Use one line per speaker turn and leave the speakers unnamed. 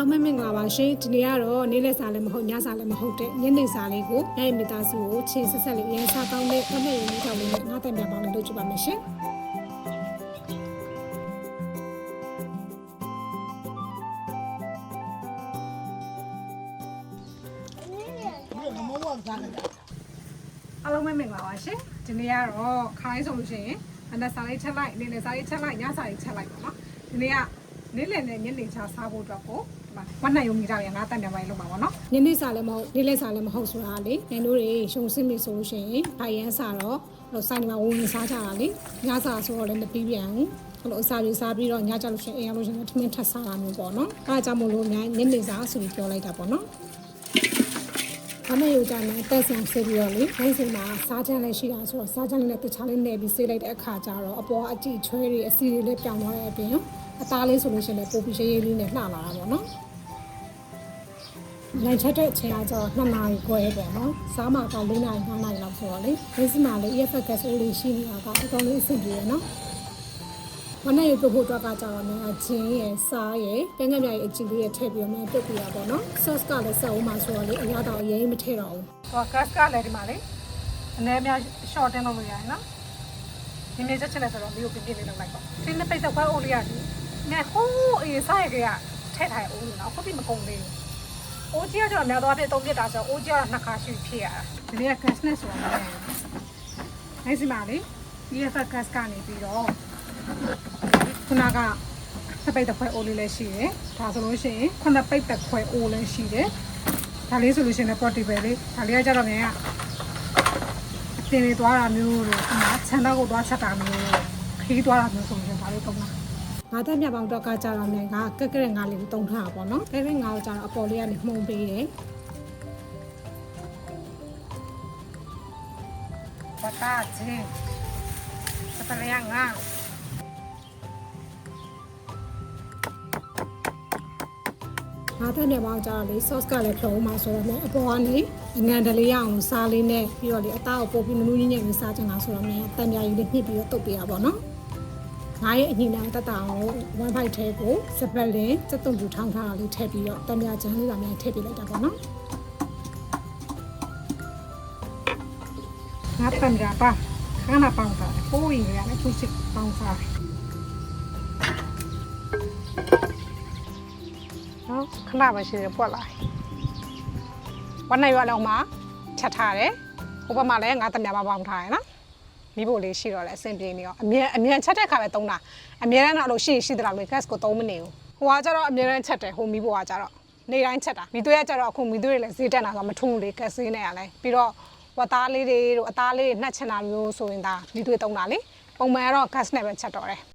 လုံးမင်္ဂလာပါရှင်ဒီနေ့ကတော့နေ့လယ်စာလည်းမဟုတ်ညစာလည်းမဟုတ်တဲ့ညနေစာလေးကိုညမိသားစုကိုချင်းဆက်ဆက်လေးရန်စားကောင်းတဲ့အမေရုံးထောင်လေးနဲ့ငါးတန်ပြန်ပေါင်းလေးလုပ်ကြည့်ပါမယ်ရှင်အားလုံးမင်္ဂလာပါရှင်ဒီနေ့ကတော့ခိုင်းဆိုလို့ရှိရင်အနက်စာလေးချက်လိုက်နေ့လယ်စာလေးချက်လိုက်ညစာလေးချက်လိုက်ပါနော်ဒီနေ့ကနေ့လယ်နဲ့ညနေချစားဖို့အတွက်ကိုဝတ်နိုင်ရုံမိသားရငါတန်ပြန်ပိုင်းလုပ်ပါပါနော်ညနေစာလည်းမဟုတ်နေ့လယ်စာလည်းမဟုတ်ဆိုတာလေနင်တို့တွေရှုံစင်းပြီဆိုလို့ရှိရင်ဘိုင်ရန်စာတော့စိုင်းမှာဝင်စားကြတာလေညစာဆိုတော့လည်းမပြီးပြန်ဘူးအဲ့လိုအစာတွေစားပြီးတော့ညကြလို့ရှိရင်အိမ်ရလို့ရှိရင်ထမင်းထပ်စားတာမျိုးပေါ့နော်အဲ့ဒါကြောင့်မို့လို့ညနေစာဆိုပြီးပြောလိုက်တာပေါ့နော်အမေတို့ကလည်းတက်ဆန်ဆေးပြီးတော့လေခိုင်းစင်မှာစားချမ်းလည်းရှိတာဆိုတော့စားချမ်းလေးနဲ့တခြားလေးနယ်ပြီးဆေးလိုက်တဲ့အခါကျတော့အပေါ်အကြည့်ချွဲတွေအစီတွေလည်းပြောင်းသွားတဲ့အပြင်အသားလေးဆိုလို့ရှိရင်လည်းပိုပြီးရေးလေးနဲ့လှလာတာပေါ့နော်လမ်းချက်တဲ့အချိန်ကကျတော့2နာရီခွဲပေါ့နော်စားမှာက4နာရီ5နာရီလောက်ဆိုတော့လေဒီစမှာလေ EFF gas အိုးလေးရှိနေတာကအတော်လေးအဆင်ပြေရနော်မနေ့ကဖို့တော့ကကြတော့လည်းချင်းရယ်စားရယ်ပဲငယ်မြရဲ့အကြည့်လေးရထည့်ပြီးတော့မှပြုတ်ပြရပါတော့ sauce ကလည်းစက်ဦးမှာဆိုတော့လေအရသာအရင်မထည့်တော့ဘူးဟော gas ကလည်းဒီမှာလေအနည်းများ short တင်လုပ်လို့ရတယ်နော်ဒီနေ့ချက်ချက်လဲဆိုတော့လေးကိုပြင်းပြင်းလေးလုပ်လိုက်ပါဒီနေ့ပိတ်တော့ခွဲအိုးလေးရတယ်နဲ့ဟိုးအေးစားရကထည့်ထားအိုးလို့နော်ဟုတ်ပြီမကုန်သေးဘူးအိုးကြီးကကျတော့များတော့အဖြစ်3ပြစ်တာဆိုတော့အိုးကြီးက2ခါရှိဖြစ်ရတာဒီနေ့က gas နဲ့ဆိုတော့နိုင်စီမာလေ EFF gas ကနေပြီးတော့ခုနကပိတ်တစ်ခွဲအိုးလေးလည်းရှိတယ်ဒါဆိုလို့ရှိရင်ခုနပိတ်တစ်ခွဲအိုးလည်းရှိတယ်ဒါလေးဆိုလို့ရှိရင် portable လေးဒါလေးကကျတော့မြန်ကအတင်လေးသွားတာမျိုးလို့ခုနခြံတော့ကိုသွားချက်တာမျိုးခီးသွားတာမျိုးဆိုရင်ဒါလေးတုံးတာငါးသက်မြပေါင်းတော့ကကြတော့မြန်ကကက်ကရက်ငါးလေးကိုတုံးထားတာပေါ့နော်ကက်ကရက်ငါးကိုကျတော့အပေါ်လေးကနေမှုန်ပေးတယ်ပတာချင်းစပလျာငါငါးသက်မြပေါင်းကြတော့လေ sauce ကလည်းဖြုံးမှာဆိုတော့လည်းအပေါ်ကနေအငန်တလေးရအောင်စားလေးနဲ့ပြီးတော့လေအသားကိုပို့ပြီးနူးနူးညံ့ညံ့လေးစားချင်တာဆိုတော့မြန်တန်ပြာကြီးလေးညှစ်ပြီးတော့တုပ်ပေးရပါတော့ငါရဲ့အညီနာတက်တာအောင် Wi-Fi ထဲကိုစပက်လင်စက်တုံပြူထောင်းထားတာလေးထည့်ပြီးတော့တံမြာချမ်းလေးပါများထည့်ပေးလိုက်တာပေါ့နော်ငါတံမြာပါခဏပေါင်းတာပိုးရင်လည်းသူ့စစ်ပေါင်းစားနော်ခဏပဲရှိတယ်ပွက်လာวันไหนว่าเรามาချက်ထားတယ်ဟိုဘက်မှာလည်းငါတံမြာပါပေါင်းထားရယ်နော်မိဖို့လေးရှိတော့လဲအဆင်ပြေနေရောအမြဲချက်တဲ့ခါပဲသုံးတာအမြဲတမ်းတော့လို့ရှိသလားလို့ gas ကိုသုံးမနေဘူးဟိုကကျတော့အမြဲတမ်းချက်တယ်ဟိုမိဖို့ကကျတော့နေတိုင်းချက်တာမိသွေးကကျတော့အခုမိသွေးတွေလည်းဈေးတက်တာဆိုမထုံးလေ gas ဈေးနဲ့ရလဲပြီးတော့ဝတ်သားလေးတွေတို့အသားလေးနှက်ချင်တာမျိုးဆိုရင်ဒါမိသွေးသုံးတာလေပုံမှန်ကတော့ gas နဲ့ပဲချက်တော့တယ်